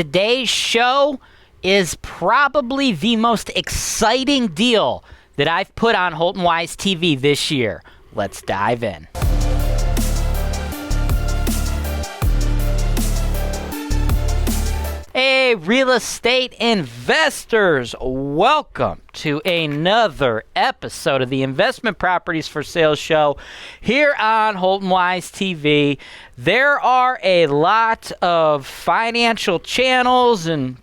today's show is probably the most exciting deal that I've put on HoltonWiseTV this year. Let's dive in. Hey, real estate investors, welcome to another episode of the Investment Properties for Sale show here on HoltonWiseTV. There are a lot of financial channels and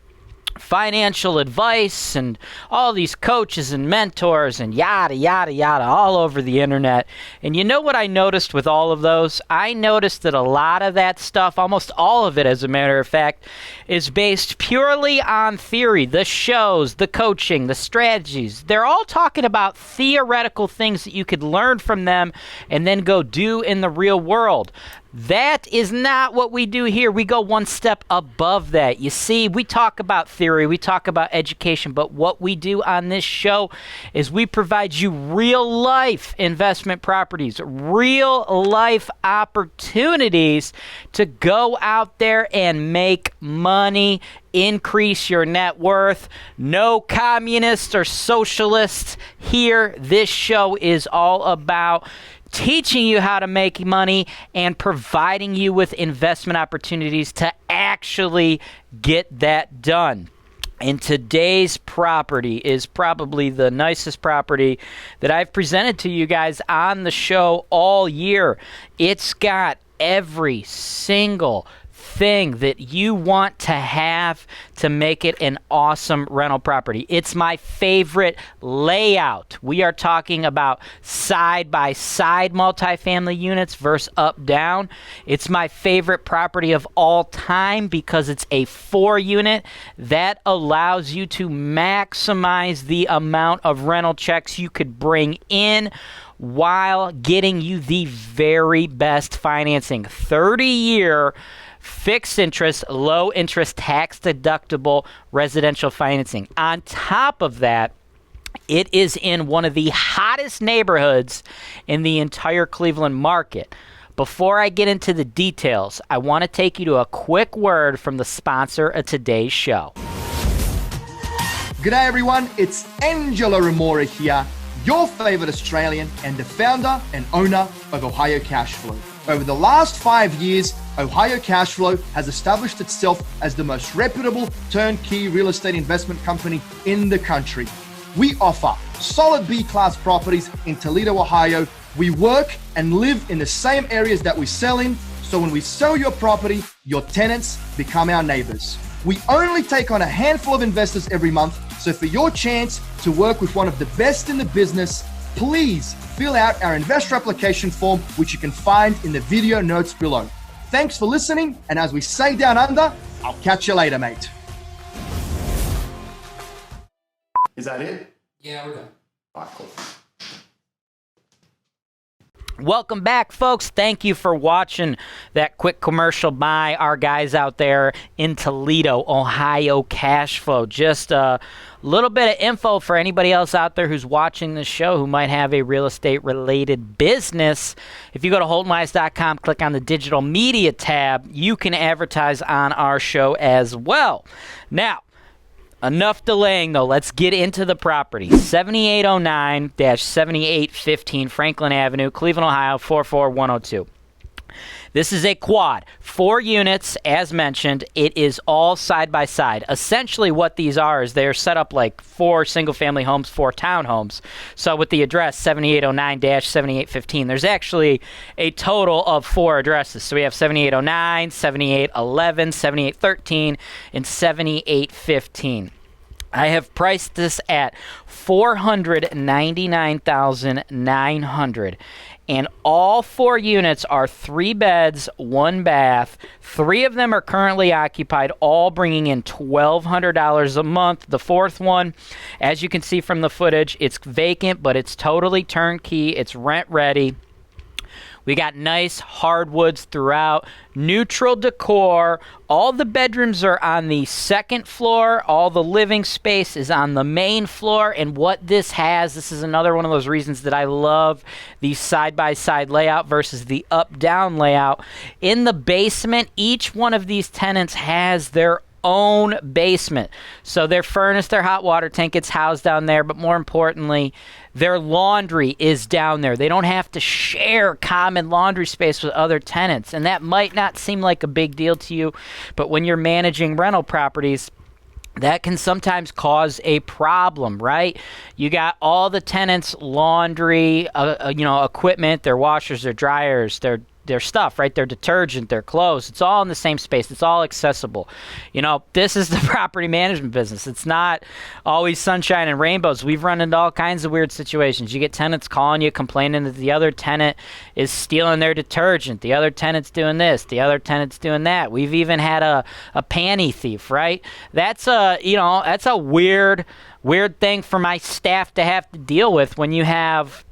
financial advice and all these coaches and mentors and yada, yada, yada all over the internet. And you know what I noticed with all of those? I noticed that a lot of that stuff, almost all of it as a matter of fact, is based purely on theory. The shows, the coaching, the strategies, they're all talking about theoretical things that you could learn from them and then go do in the real world. That is not what we do here. We go one step above that. You see, we talk about theory, we talk about education, but what we do on this show is we provide you real life investment properties, real life opportunities to go out there and make money, increase your net worth. No communists or socialists here. This show is all about teaching you how to make money and providing you with investment opportunities to actually get that done. And today's property is probably the nicest property that I've presented to you guys on the show all year. It's got every single thing that you want to have to make it an awesome rental property. It's my favorite layout. We are talking about side-by-side multifamily units versus up-down. It's my favorite property of all time because it's a 4-unit that allows you to maximize the amount of rental checks you could bring in while getting you the very best financing. 30-year fixed interest, low interest, tax deductible residential financing. On top of that, it is in one of the hottest neighborhoods in the entire Cleveland market. Before I get into the details, I want to take you to a quick word from the sponsor of today's show. G'day everyone, it's Angela Remora here, your favorite Australian and the founder and owner of Ohio Cashflow. Over the last 5 years, Ohio Cashflow has established itself as the most reputable turnkey real estate investment company in the country. We offer solid B-class properties in Toledo, Ohio. We work and live in the same areas that we sell in, so when we sell your property, your tenants become our neighbors. We only take on a handful of investors every month, so for your chance to work with one of the best in the business, please fill out our investor application form, which you can find in the video notes below. Thanks for listening, and as we say down under, I'll catch you later, mate. Is that it? Yeah, we're done. All right, cool. Welcome back, folks. Thank you for watching that quick commercial by our guys out there in Toledo, Ohio Cashflow. Just a little bit of info for anybody else out there who's watching this show who might have a real estate related business. If you go to HoltonWise.com, click on the digital media tab, you can advertise on our show as well. Now, enough delaying, though. Let's get into the property. 7809-7815 Franklin Avenue, Cleveland, Ohio, 44102. This is a quad, 4 units, as mentioned. It is all side-by-side. Essentially what these are is they're set up like 4 single-family homes, 4 townhomes. So with the address 7809-7815, there's actually a total of 4 addresses. So we have 7809, 7811, 7813, and 7815. I have priced this at $499,900. And all 4 units are 3 beds, 1 bath. 3 of them are currently occupied, all bringing in $1,200 a month. The 4th one, as you can see from the footage, it's vacant, but it's totally turnkey. It's rent ready. We got nice hardwoods throughout, neutral decor. All the bedrooms are on the 2nd floor. All the living space is on the main floor. And what this has, this is another one of those reasons that I love the side-by-side layout versus the up-down layout. In the basement, each one of these tenants has their own basement. So their furnace, their hot water tank gets housed down there, but more importantly, their laundry is down there. They don't have to share common laundry space with other tenants. And that might not seem like a big deal to you, but when you're managing rental properties, that can sometimes cause a problem, right? You got all the tenants' laundry, equipment, their washers, their dryers, their stuff, right? Their detergent, their clothes. It's all in the same space. It's all accessible. This is the property management business. It's not always sunshine and rainbows. We've run into all kinds of weird situations. You get tenants calling you, complaining that the other tenant is stealing their detergent. The other tenant's doing this. The other tenant's doing that. We've even had a panty thief, right? That's a weird thing for my staff to have to deal with when you have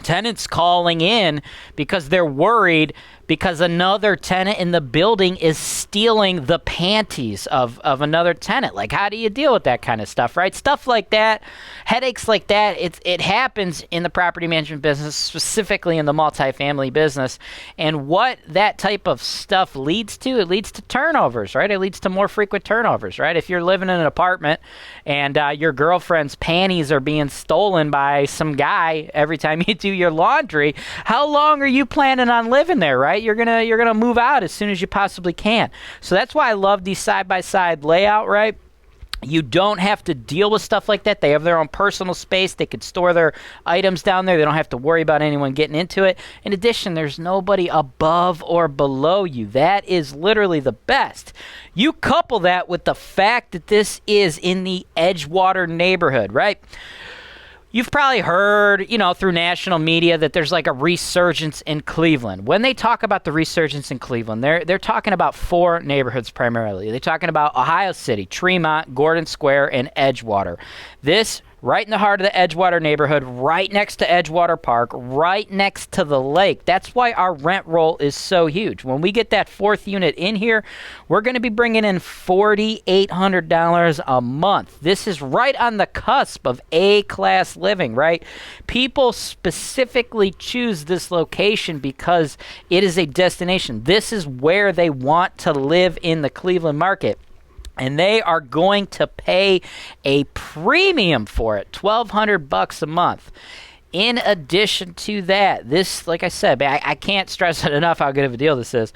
tenants calling in because they're worried because another tenant in the building is stealing the panties of another tenant. Like, how do you deal with that kind of stuff, right? Stuff like that, headaches like that, it happens in the property management business, specifically in the multifamily business. And what that type of stuff leads to, it leads to turnovers, right? It leads to more frequent turnovers, right? If you're living in an apartment and your girlfriend's panties are being stolen by some guy every time you do your laundry, how long are you planning on living there, right? You're gonna move out as soon as you possibly can. So that's why I love these side-by-side layout, right? You don't have to deal with stuff like that. They have their own personal space. They could store their items down there. They don't have to worry about anyone getting into it. In addition, there's nobody above or below you. That is literally the best. You couple that with the fact that this is in the Edgewater neighborhood, right? You've probably heard, through national media that there's like a resurgence in Cleveland. When they talk about the resurgence in Cleveland, they're talking about four neighborhoods primarily. They're talking about Ohio City, Tremont, Gordon Square, and Edgewater. This right in the heart of the Edgewater neighborhood, right next to Edgewater Park, right next to the lake. That's why our rent roll is so huge. When we get that fourth unit in here, we're going to be bringing in $4,800 a month. This is right on the cusp of A-class living, right? People specifically choose this location because it is a destination. This is where they want to live in the Cleveland market. And they are going to pay a premium for it, $1,200 a month. In addition to that, this, like I said, I can't stress it enough how good of a deal this is.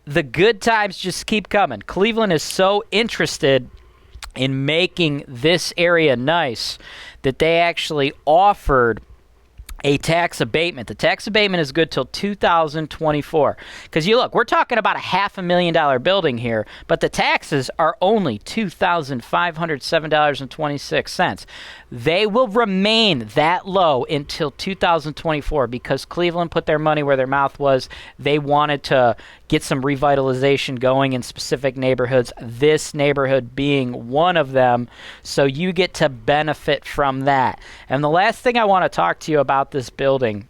The good times just keep coming. Cleveland is so interested in making this area nice that they actually offered a tax abatement. The tax abatement is good till 2024. Because we're talking about a $500,000 building here, but the taxes are only $2,507.26. They will remain that low until 2024 because Cleveland put their money where their mouth was. They wanted to get some revitalization going in specific neighborhoods, this neighborhood being one of them, so you get to benefit from that. And the last thing I want to talk to you about this building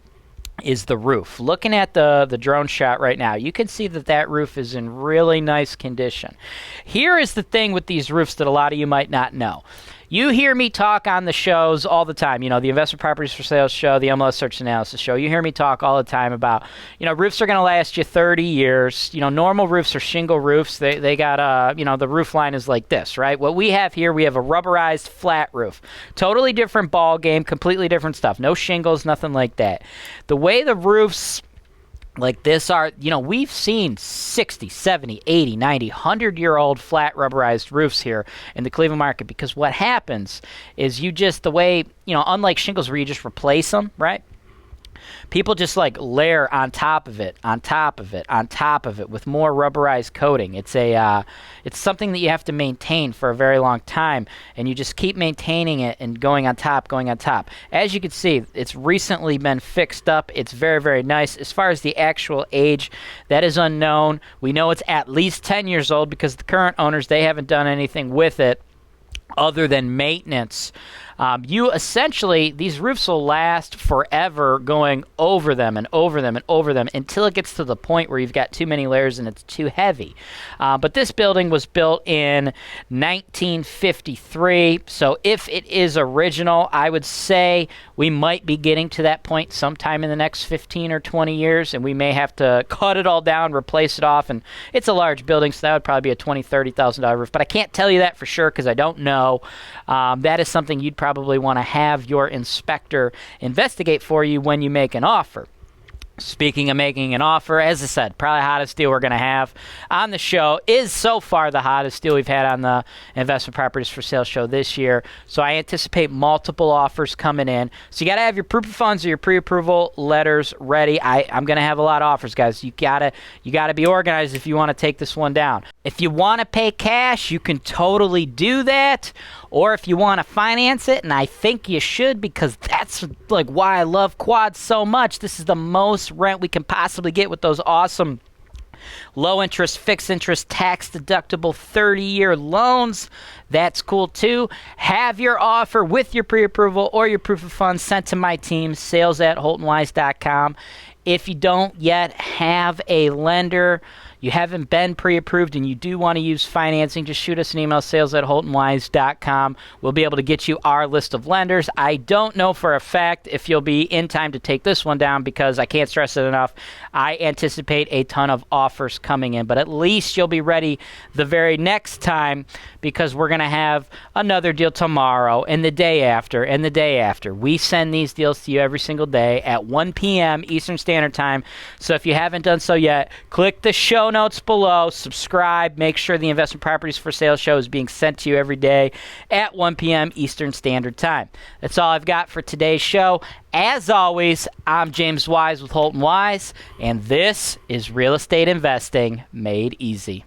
is the roof. Looking at the drone shot right now, you can see that roof is in really nice condition. Here is the thing with these roofs that a lot of you might not know. You hear me talk on the shows all the time, the Investment Properties for Sales show, the MLS Search Analysis show. You hear me talk all the time about, roofs are going to last you 30 years. Normal roofs are shingle roofs. They got, the roof line is like this, right? What we have here, we have a rubberized flat roof. Totally different ball game, completely different stuff. No shingles, nothing like that. The way the roofs like this are, we've seen 60, 70, 80, 90, 100-year-old flat rubberized roofs here in the Cleveland market because what happens is unlike shingles where you just replace them, right? People just layer on top of it, on top of it, on top of it with more rubberized coating. It's something that you have to maintain for a very long time, and you just keep maintaining it and going on top, going on top. As you can see, it's recently been fixed up. It's very, very nice. As far as the actual age, that is unknown. We know it's at least 10 years old because the current owners, they haven't done anything with it other than maintenance. You essentially, these roofs will last forever going over them and over them and over them until it gets to the point where you've got too many layers and it's too heavy. But this building was built in 1953, so if it is original, I would say we might be getting to that point sometime in the next 15 or 20 years, and we may have to cut it all down, replace it off, and it's a large building, so that would probably be a $20,000, $30,000 roof, but I can't tell you that for sure because I don't know. That is something you'd probably want to have your inspector investigate for you when you make an offer. Speaking of making an offer, as I said, probably the hottest deal we're going to have on the show is so far the hottest deal we've had on the Investment Properties for Sale show this year. So I anticipate multiple offers coming in. So you got to have your proof of funds or your pre-approval letters ready. I'm going to have a lot of offers, guys. You got to be organized if you want to take this one down. If you want to pay cash, you can totally do that. Or if you want to finance it, and I think you should because that's like why I love quads so much. This is the most rent we can possibly get with those awesome low interest, fixed interest, tax deductible 30-year loans. That's cool too. Have your offer with your pre-approval or your proof of funds sent to my team, sales@HoltonWise.com. If you don't yet have a lender, you haven't been pre-approved, and you do want to use financing, just shoot us an email, sales@HoltonWise.com. We'll be able to get you our list of lenders. I don't know for a fact if you'll be in time to take this one down because I can't stress it enough. I anticipate a ton of offers coming in, but at least you'll be ready the very next time because we're going to have another deal tomorrow and the day after and the day after. We send these deals to you every single day at 1 p.m. Eastern Standard Time. So if you haven't done so yet, click the show notes below, subscribe, make sure the Investment Properties for Sale show is being sent to you every day at 1 p.m. Eastern Standard Time. That's all I've got for today's show. As always, I'm James Wise with Holton Wise, and this is Real Estate Investing Made Easy.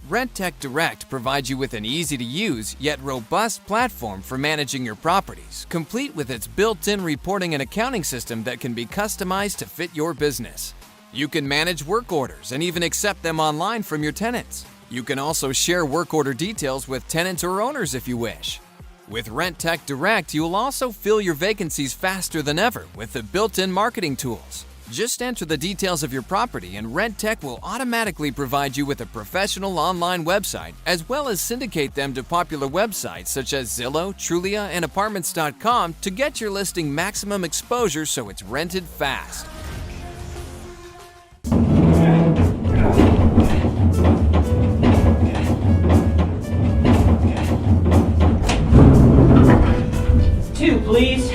Rentec Direct provides you with an easy-to-use yet robust platform for managing your properties, complete with its built-in reporting and accounting system that can be customized to fit your business. You can manage work orders and even accept them online from your tenants. You can also share work order details with tenants or owners if you wish. With Rentec Direct, you will also fill your vacancies faster than ever with the built-in marketing tools. Just enter the details of your property and Rentec will automatically provide you with a professional online website as well as syndicate them to popular websites such as Zillow, Trulia, and Apartments.com to get your listing maximum exposure so it's rented fast. Two, please.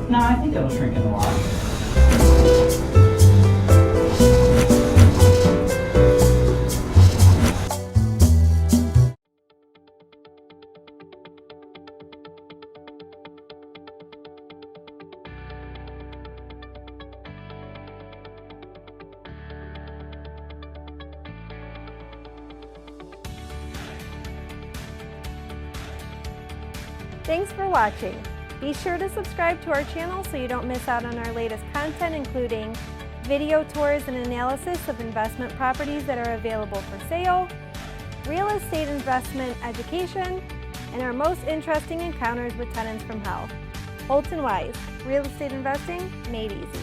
No, I think it'll shrink in the water. Thanks for watching. Be sure to subscribe to our channel so you don't miss out on our latest content, including video tours and analysis of investment properties that are available for sale, real estate investment education, and our most interesting encounters with tenants from hell. Holton Wise, real estate investing made easy.